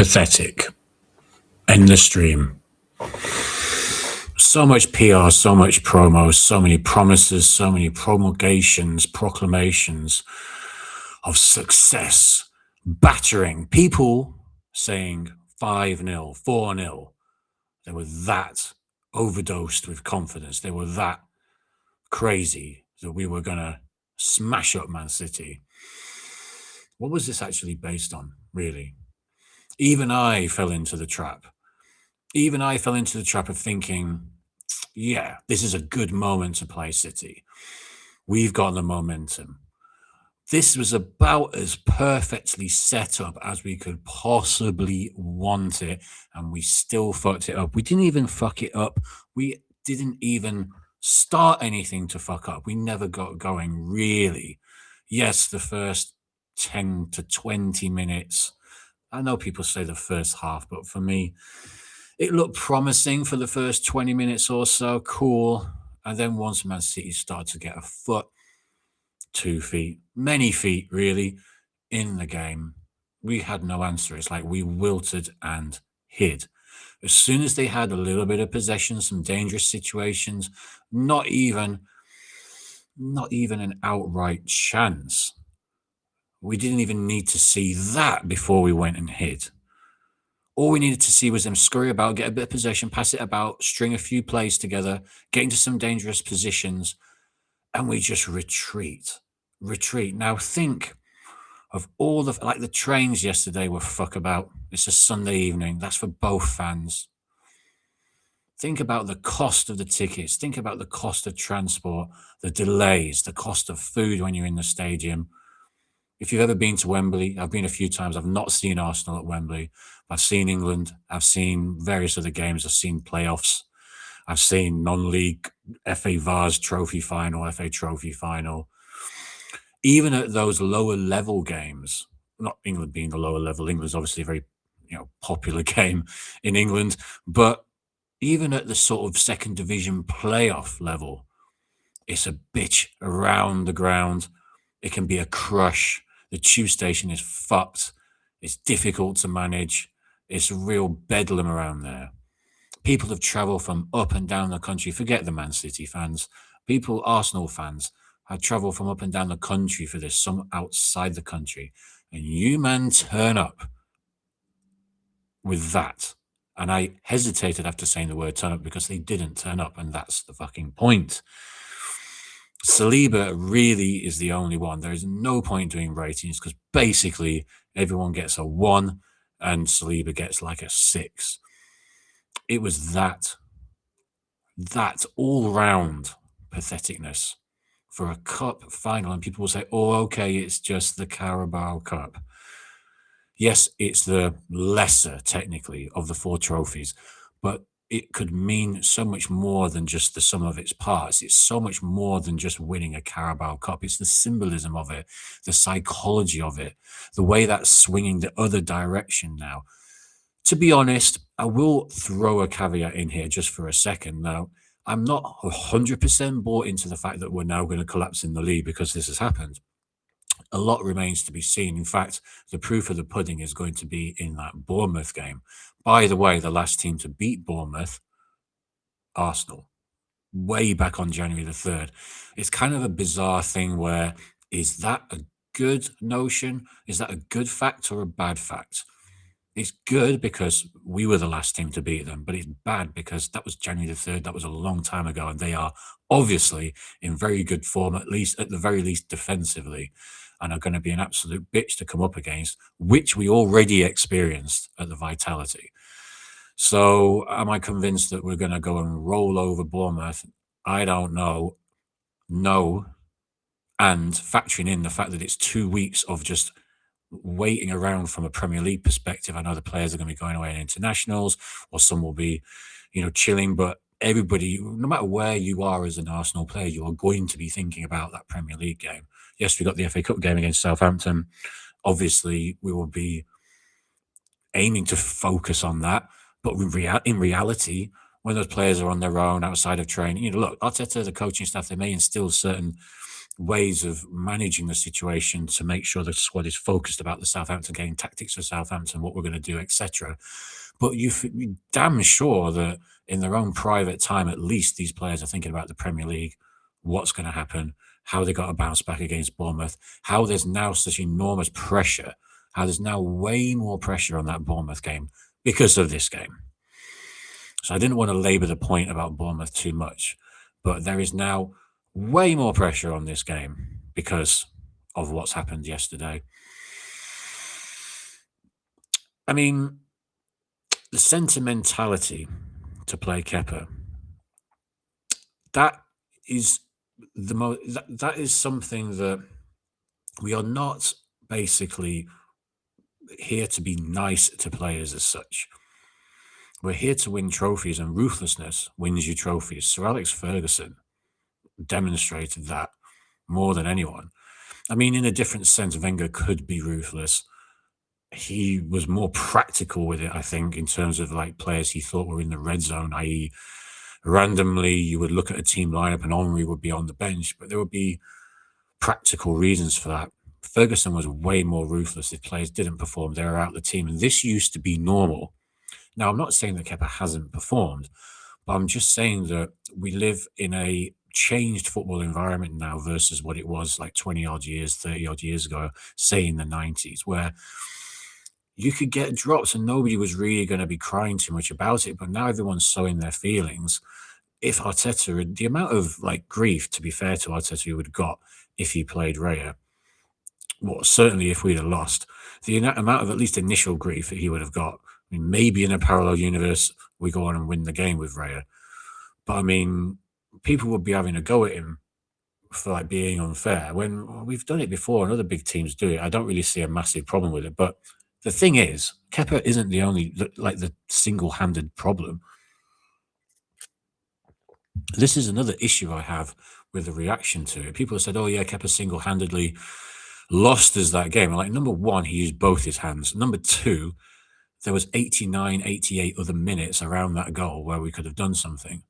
pathetic. End the stream. So much PR, so much promo, so many promises, so many promulgations, proclamations of success, battering, people saying 5-0, 4-0. They were that overdosed with confidence. They were that crazy that we were going to smash up Man City. What was this actually based on, really? Even I fell into the trap. Even I fell into the trap of thinking, yeah, this is a good moment to play City. We've got the momentum. This was about as perfectly set up as we could possibly want it, and we still fucked it up. We didn't even fuck it up. We didn't even start anything to fuck up. We never got going, really. Yes, the first 10 to 20 minutes. I know people say the first half, but for me, it looked promising for the first 20 minutes or so. Cool. And then once Man City started to get a foot, 2 feet, many feet really, in the game, we had no answer. It's like we wilted and hid. As soon as they had a little bit of possession, some dangerous situations, not even an outright chance. We didn't even need to see that before we went and hid. All we needed to see was them scurry about, get a bit of possession, pass it about, string a few plays together, get into some dangerous positions, and we just retreat. Now think of all the trains yesterday were fuck about. It's a Sunday evening. That's for both fans. Think about the cost of the tickets. Think about the cost of transport, the delays, the cost of food when you're in the stadium. If you've ever been to Wembley, I've been a few times. I've not seen Arsenal at Wembley. I've seen England. I've seen various other games. I've seen playoffs. I've seen non-league FA Vase Trophy final, FA Trophy final. Even at those lower level games, not England being the lower level, England's obviously a very popular game in England, but even at the sort of second division playoff level, it's a bitch around the ground. It can be a crush. The tube station is fucked. It's difficult to manage. It's a real bedlam around there. People have travelled from up and down the country. Forget the Man City fans. People, Arsenal fans, have travelled from up and down the country for this, some outside the country. And you, man, turn up with that. And I hesitated after saying the word turn up because they didn't turn up, and that's the fucking point. Saliba really is the only one. There is no point doing ratings because basically everyone gets a 1 and Saliba gets like a 6. It was that all-round patheticness for a cup final, and people will say, oh, okay, it's just the Carabao Cup. Yes, it's the lesser, technically, of the 4 trophies, but it could mean so much more than just the sum of its parts. It's so much more than just winning a Carabao Cup. It's the symbolism of it, the psychology of it, the way that's swinging the other direction now. To be honest, I will throw a caveat in here just for a second. Now, I'm not 100% bought into the fact that we're now going to collapse in the league because this has happened. A lot remains to be seen. In fact, the proof of the pudding is going to be in that Bournemouth game. By the way, the last team to beat Bournemouth, Arsenal, way back on January the 3rd. It's kind of a bizarre thing where, is that a good notion? Is that a good fact or a bad fact? It's good because we were the last team to beat them, but it's bad because that was January the 3rd. That was a long time ago, and they are obviously in very good form, at the very least defensively, and are going to be an absolute bitch to come up against, which we already experienced at the Vitality. So am I convinced that we're going to go and roll over Bournemouth? I don't know. No. And factoring in the fact that it's 2 weeks of just waiting around from a Premier League perspective. I know the players are going to be going away in internationals, or some will be, chilling, but everybody, no matter where you are as an Arsenal player, you are going to be thinking about that Premier League game. Yes, we got the FA Cup game against Southampton. Obviously, we will be aiming to focus on that. But in reality, when those players are on their own outside of training, look, Arteta, the coaching staff, they may instill certain ways of managing the situation to make sure the squad is focused about the Southampton game, tactics of Southampton, what we're going to do, etc. But you're damn sure that in their own private time, at least these players are thinking about the Premier League, what's going to happen, how they got to bounce back against Bournemouth, how there's now such enormous pressure, how there's now way more pressure on that Bournemouth game because of this game. So I didn't want to labour the point about Bournemouth too much, but there is now way more pressure on this game because of what's happened yesterday. I mean, the sentimentality to play Kepa, that is that is something that we are not basically here to be nice to players as such. We're here to win trophies, and ruthlessness wins you trophies. Sir Alex Ferguson demonstrated that more than anyone. I mean, in a different sense, Wenger could be ruthless. He was more practical with it, I think, in terms of like players he thought were in the red zone, i.e., randomly you would look at a team lineup and Henry would be on the bench, but there would be practical reasons for that. Ferguson was way more ruthless. If players didn't perform, they were out of the team. And this used to be normal. Now, I'm not saying that Kepa hasn't performed, but I'm just saying that we live in a changed football environment now versus what it was like 20 odd years, 30 odd years ago, say in the 90s, where you could get drops and nobody was really going to be crying too much about it. But now everyone's so in their feelings. If Arteta, the amount of like grief, to be fair to Arteta, he would have got if he played Raya, well, certainly if we'd have lost, the amount of at least initial grief that he would have got. I mean, maybe in a parallel universe, we go on and win the game with Raya. But I mean, people would be having a go at him for like being unfair when we've done it before and other big teams do it. I don't really see a massive problem with it. But the thing is, Kepa isn't the only, like the single-handed problem. This is another issue I have with the reaction to it. People have said, oh yeah, Kepa single-handedly lost us that game. Like, number one, he used both his hands. Number two, there was 89, 88 other minutes around that goal where we could have done something.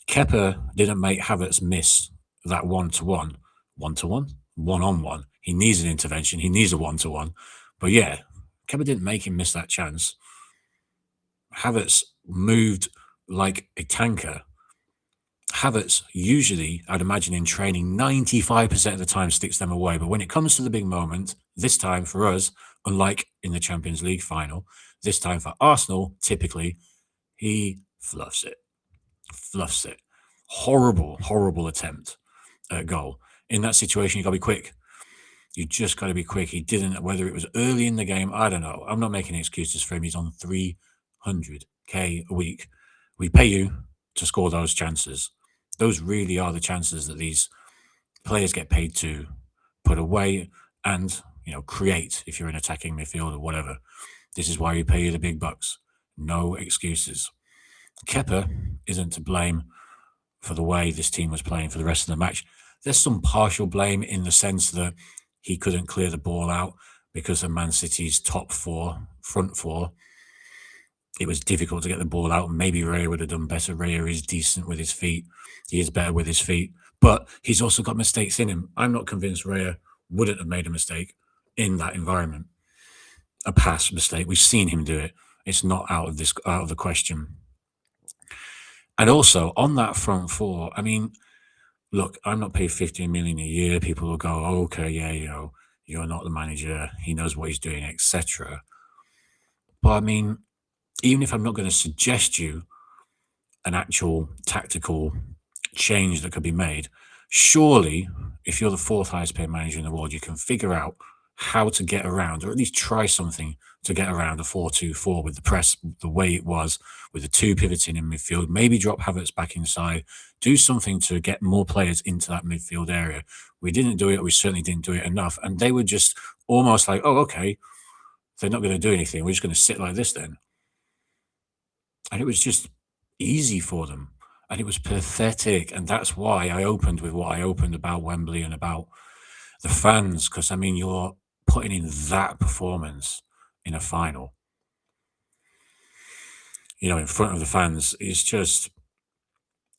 Kepa didn't make Havertz miss that one-to-one. One-to-one? One-on-one. He needs an intervention. He needs a one-to-one. But yeah, Kepa didn't make him miss that chance. Havertz moved like a tanker. Havertz usually, I'd imagine in training, 95% of the time sticks them away. But when it comes to the big moment, this time for us, unlike in the Champions League final, this time for Arsenal, typically, he fluffs it. Fluffs it. Horrible, horrible attempt at goal. In that situation, you got to be quick. You just got to be quick. He didn't, whether it was early in the game, I don't know. I'm not making excuses for him. He's on 300K a week. We pay you to score those chances. Those really are the chances that these players get paid to put away and, create if you're an attacking midfield or whatever. This is why we pay you the big bucks. No excuses. Kepa isn't to blame for the way this team was playing for the rest of the match. There's some partial blame in the sense that he couldn't clear the ball out because of Man City's front four. It was difficult to get the ball out. Maybe Raya would have done better. Raya is decent with his feet. He is better with his feet. But he's also got mistakes in him. I'm not convinced Raya wouldn't have made a mistake in that environment. A pass mistake. We've seen him do it. It's not out of the question. And also, on that front four, I mean, look, I'm not paid 15 million a year. People will go, oh, okay, yeah, you're not the manager. He knows what he's doing, etc. But I mean, even if I'm not going to suggest you an actual tactical change that could be made, surely, if you're the fourth highest paid manager in the world, you can figure out how to get around, or at least try something to get around a 4-2-4 with the press the way it was, with the two pivoting in midfield, maybe drop Havertz back inside, do something to get more players into that midfield area. We didn't do it. We certainly didn't do it enough. And they were just almost like, oh, okay, they're not going to do anything. We're just going to sit like this then. And it was just easy for them. And it was pathetic. And that's why I opened with what I opened about Wembley and about the fans. Because, I mean, you're putting in that performance in a final, in front of the fans. It's just,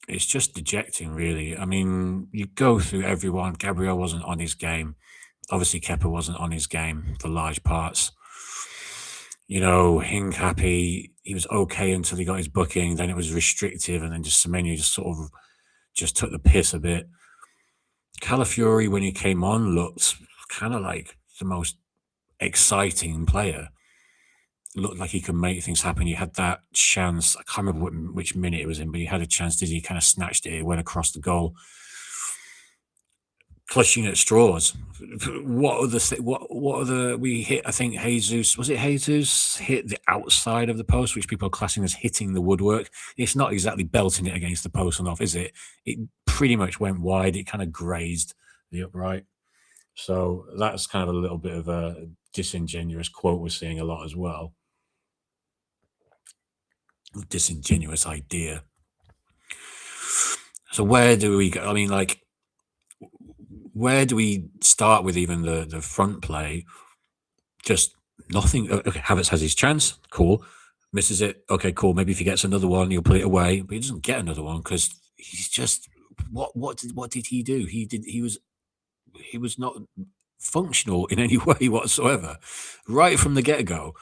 it's just dejecting, really. I mean, you go through everyone. Gabriel wasn't on his game. Obviously, Kepa wasn't on his game for large parts. You know, Hincapie, he was okay until he got his booking. Then it was restrictive, and then just Semenyo just sort of just took the piss a bit. Calafiori, when he came on, looked kind of like the most exciting player. Looked like he could make things happen. He had that chance. I can't remember which minute it was in, but he had a chance. Did he kind of snatched it? It went across the goal, clutching at straws. What other what other we hit? I think Jesus, was it Jesus hit the outside of the post, which people are classing as hitting the woodwork. It's not exactly belting it against the post and off, is it? It pretty much went wide. It kind of grazed the upright. So that's kind of a little bit of a disingenuous quote we're seeing a lot as well. Disingenuous idea. So where do we go? I mean, like, where do we start with even the front play? Just nothing. Okay, Havertz has his chance. Cool. Misses it. Okay, cool. Maybe if he gets another one, he'll put it away. But he doesn't get another one because he's just what did he do? He was not functional in any way whatsoever, right from the get go.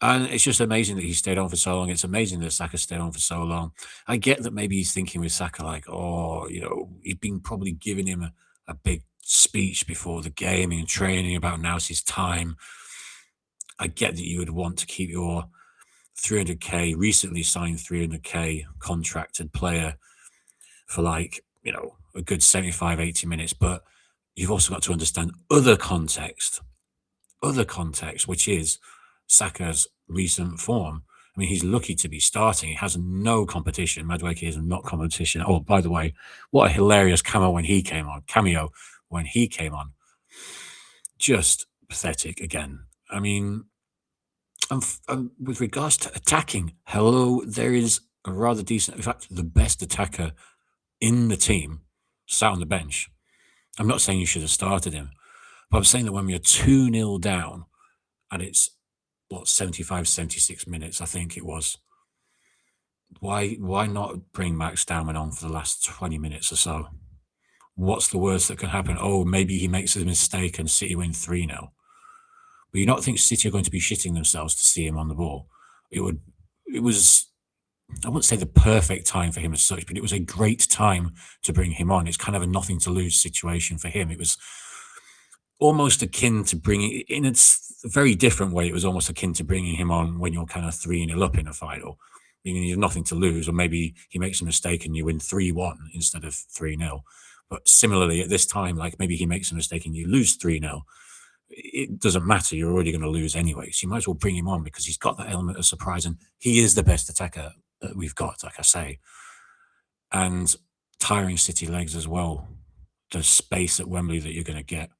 And it's just amazing that he stayed on for so long. It's amazing that Saka stayed on for so long. I get that maybe he's thinking with Saka, like, oh, you know, he'd been probably giving him a big speech before the game and training about now's his time. I get that you would want to keep your 300k, recently signed 300k contracted player for like, you know, a good 75, 80 minutes. But you've also got to understand other context, which is Saka's recent form. I mean, he's lucky to be starting. He has no competition. Madueke is not competition. Oh, by the way, what a hilarious cameo when he came on. Just pathetic again. I mean, with regards to attacking, hello, there is a rather decent, in fact, the best attacker in the team sat on the bench. I'm not saying you should have started him, but I'm saying that when we are 2-0 down and it's, 75, 76 minutes, I think it was. Why not bring Max Dowman on for the last 20 minutes or so? What's the worst that can happen? Oh, maybe he makes a mistake and City win 3-0. But you not think City are going to be shitting themselves to see him on the ball? It was, I wouldn't say the perfect time for him as such, but it was a great time to bring him on. It's kind of a nothing to lose situation for him. It was almost akin to bringing, in a very different way, it was almost akin to bringing him on when you're kind of 3-0 up in a final. You have nothing to lose, or maybe he makes a mistake and you win 3-1 instead of 3-0. But similarly, at this time, like maybe he makes a mistake and you lose 3-0. It doesn't matter. You're already going to lose anyway. So you might as well bring him on because he's got that element of surprise and he is the best attacker that we've got, like I say. And tiring City legs as well. The space at Wembley that you're going to get.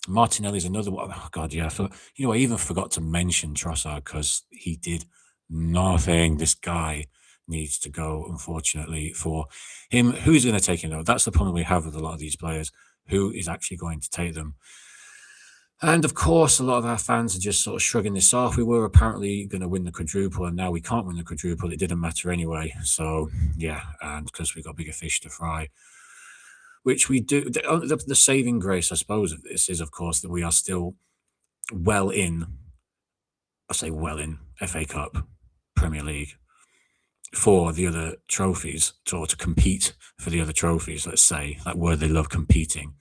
Martinelli's another one. Oh, God, yeah. I even forgot to mention Trossard because he did nothing. This guy needs to go, unfortunately, for him. Who's going to take him, though? That's the problem we have with a lot of these players. Who is actually going to take them? And of course, a lot of our fans are just sort of shrugging this off. We were apparently going to win the quadruple, and now we can't win the quadruple. It didn't matter anyway. So, yeah, and because we've got bigger fish to fry, which we do. The saving grace, I suppose, of this is, of course, that we are still well in, I say well in, FA Cup, Premier League, for the other trophies, or to compete for the other trophies, let's say, that word they love, competing.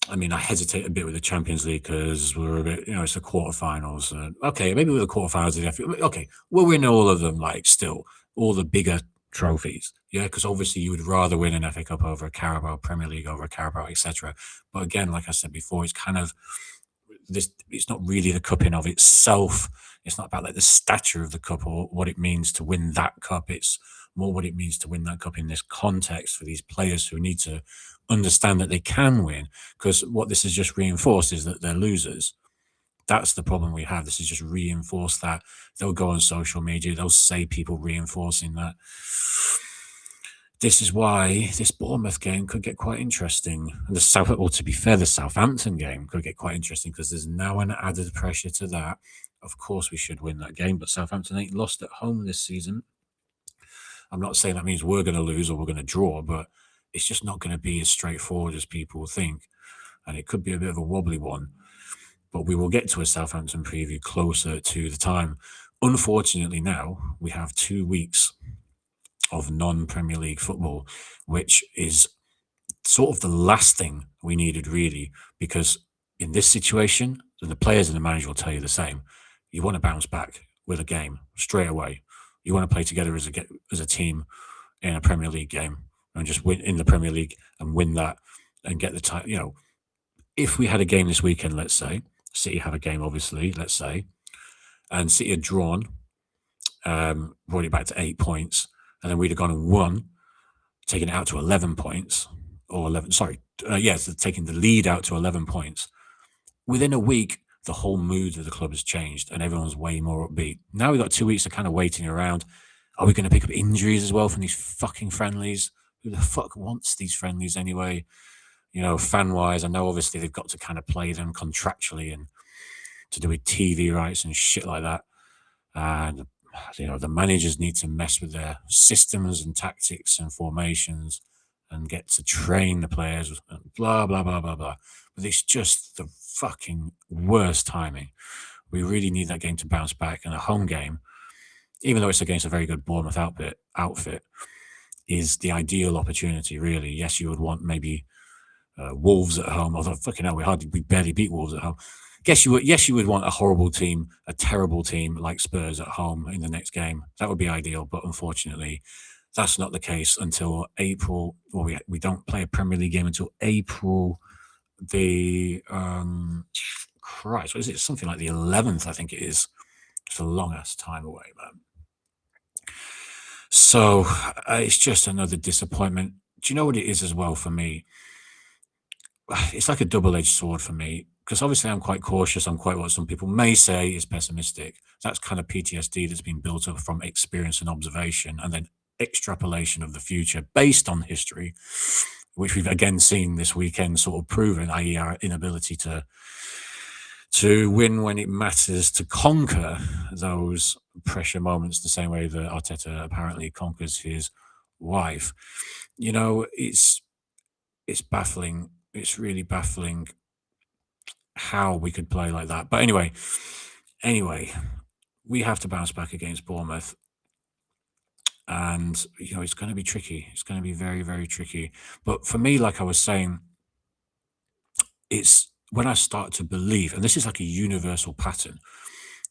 I mean, I hesitate a bit with the Champions League because we're a bit, it's the quarterfinals. Okay, maybe with the quarterfinals, okay, we'll win all of them, like still, all the bigger trophies. Yeah, because obviously you would rather win an FA Cup over a Carabao, Premier League over a Carabao, etc. But again, like I said before, it's kind of this. It's not really the cup in of itself. It's not about like the stature of the cup or what it means to win that cup. It's more what it means to win that cup in this context for these players who need to understand that they can win, because what this has just reinforced is that they're losers. That's the problem we have. This has just reinforced that. They'll go on social media, they'll say people reinforcing that. This is why this Bournemouth game could get quite interesting. And to be fair, the Southampton game could get quite interesting because there's now an added pressure to that. Of course, we should win that game, but Southampton ain't lost at home this season. I'm not saying that means we're going to lose or we're going to draw, but it's just not going to be as straightforward as people think. And it could be a bit of a wobbly one. But we will get to a Southampton preview closer to the time. Unfortunately, now we have 2 weeks of non-Premier League football, which is sort of the last thing we needed, really, because in this situation, and the players and the manager will tell you the same, you want to bounce back with a game straight away. You want to play together as a team in a Premier League game and just win in the Premier League and win that and get the time. If we had a game this weekend, let's say, City have a game, obviously, let's say, and City had drawn, brought it back to 8 points, and then we'd have gone and won, taking it out to 11 points, or 11, sorry, so taking the lead out to 11 points. Within a week, the whole mood of the club has changed and everyone's way more upbeat. Now we've got 2 weeks of kind of waiting around. Are we going to pick up injuries as well from these fucking friendlies? Who the fuck wants these friendlies anyway? Fan-wise, I know obviously they've got to kind of play them contractually and to do with TV rights and shit like that. And, the managers need to mess with their systems and tactics and formations and get to train the players and blah, blah, blah, blah, blah. But it's just the fucking worst timing. We really need that game to bounce back. And a home game, even though it's against a very good Bournemouth outfit, is the ideal opportunity, really. Yes, you would want maybe Wolves at home, although fucking hell, we barely beat Wolves at home. Yes, you would want a horrible team, a terrible team like Spurs at home in the next game. That would be ideal, but unfortunately, that's not the case until April. Well, we don't play a Premier League game until April. Christ, what is it? Something like the 11th, I think it is. It's a long ass time away, man. So it's just another disappointment. Do you know what it is as well for me? It's like a double-edged sword for me, because obviously I'm quite cautious. I'm quite what some people may say is pessimistic. That's kind of PTSD that's been built up from experience and observation, and then extrapolation of the future based on history, which we've again seen this weekend sort of proven, i.e. our inability to win when it matters, to conquer those pressure moments the same way that Arteta apparently conquers his wife. It's baffling. It's really baffling how we could play like that. But anyway, we have to bounce back against Bournemouth. And, it's going to be tricky. It's going to be very, very tricky. But for me, like I was saying, it's when I start to believe, and this is like a universal pattern,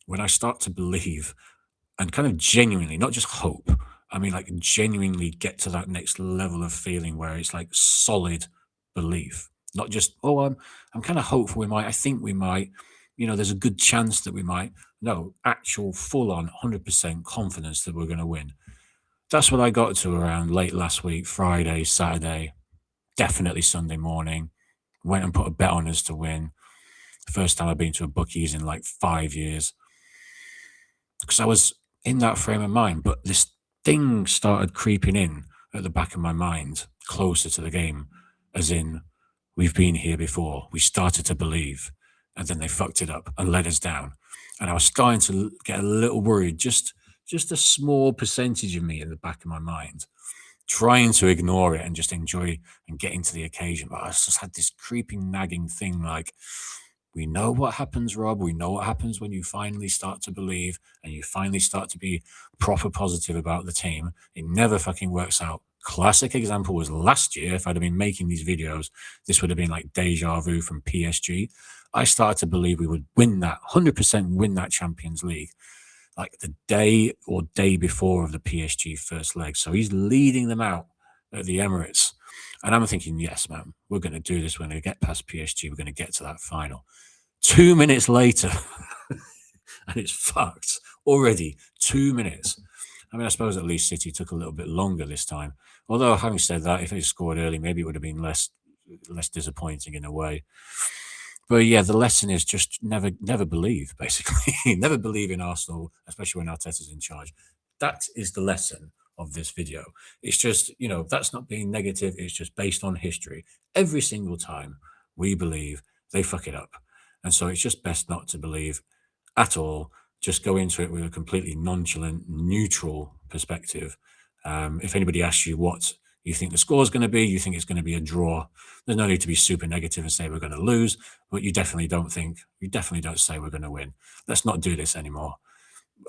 when I start to believe and kind of genuinely, not just hope, I mean, like genuinely get to that next level of feeling where it's like solid belief, not just, I'm kind of hopeful we might, I think we might, there's a good chance that we might. No, actual full on 100% confidence that we're going to win. That's what I got to around late last week, Friday, Saturday, definitely Sunday morning. Went and put a bet on us to win. First time I've been to a bookies in like 5 years. Because I was in that frame of mind, but this thing started creeping in at the back of my mind closer to the game, as in, we've been here before. We started to believe, and then they fucked it up and let us down. And I was starting to get a little worried, just a small percentage of me in the back of my mind, trying to ignore it and just enjoy and get into the occasion. But I just had this creeping, nagging thing like, we know what happens, Rob. We know what happens when you finally start to believe and you finally start to be proper positive about the team. It never fucking works out. Classic example was last year. If I'd have been making these videos, this would have been like deja vu from PSG. I started to believe we would win that, 100% win that Champions League, like the day or day before of the PSG first leg. So he's leading them out at the Emirates. And I'm thinking, yes, man, we're going to do this. We're going to get past PSG. We're going to get to that final. 2 minutes later, and it's fucked already. 2 minutes. I mean, I suppose at least City took a little bit longer this time. Although, having said that, if they scored early, maybe it would have been less disappointing in a way. But yeah, the lesson is just never believe, basically. Never believe in Arsenal, especially when Arteta's in charge. That is the lesson of this video. It's just, that's not being negative. It's just based on history. Every single time we believe, they fuck it up. And so it's just best not to believe at all. Just go into it with a completely nonchalant, neutral perspective If anybody asks you what you think the score is going to be, you think it's going to be a draw. There's no need to be super negative and say we're going to lose, but you definitely don't say we're going to win. Let's not do this anymore.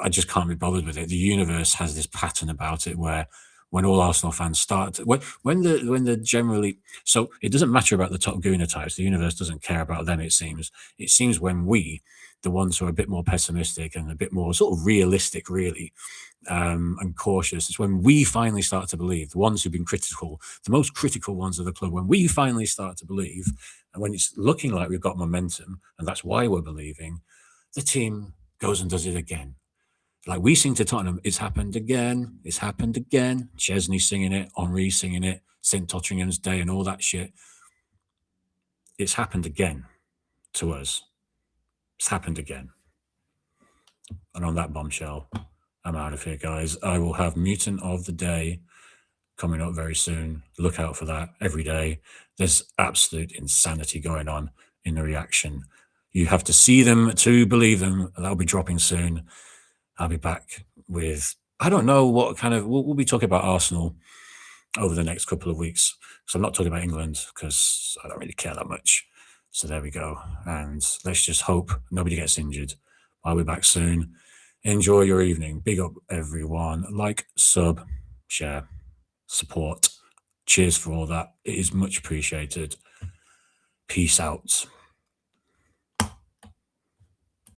I just can't be bothered with it. The universe has this pattern about it where when all Arsenal fans start, when the generally, so it doesn't matter about the top Gooner types. The universe doesn't care about them. It seems when we, the ones who are a bit more pessimistic and a bit more sort of realistic, really, and cautious, it's when we finally start to believe. The ones who've been critical, the most critical ones of the club, when we finally start to believe, and when it's looking like we've got momentum, and that's why we're believing, the team goes and does it again. Like we sing to Tottenham, it's happened again. It's happened again. Chesney singing it, Henri singing it, St. Totteringham's Day and all that shit. It's happened again to us. It's happened again. And on that bombshell, I'm out of here, guys. I will have Mutant of the Day coming up very soon. Look out for that every day. There's absolute insanity going on in the reaction. You have to see them to believe them. That'll be dropping soon. I'll be back with, I don't know what kind of, we'll be talking about Arsenal over the next couple of weeks. So I'm not talking about England because I don't really care that much. So there we go. And let's just hope nobody gets injured. I'll be back soon. Enjoy your evening. Big up, everyone. Like, sub, share, support. Cheers for all that. It is much appreciated. Peace out.